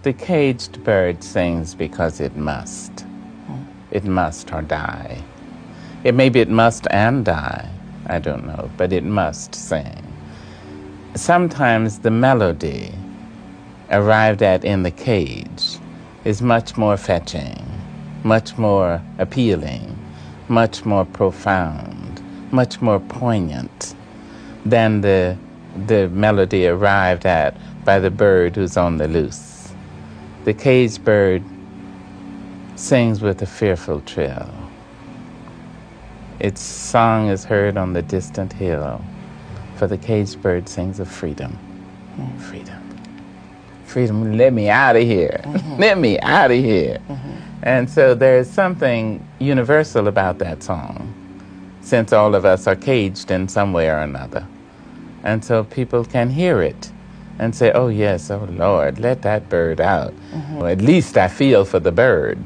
The caged bird sings because it must. It must or die. Maybe it must and die, I don't know, but it must sing. Sometimes the melody arrived at in the cage is much more fetching, much more appealing, much more profound, much more poignant than the melody arrived at by the bird who's on the loose. The caged bird sings with a fearful trill. Its song is heard on the distant hill, for the caged bird sings of freedom. Freedom. Freedom, let me out of here. Let me out of here. And so there's something universal about that song, since all of us are caged in some way or another. And so people can hear it and say, oh yes, oh Lord, let that bird out. Or at least I feel for the bird.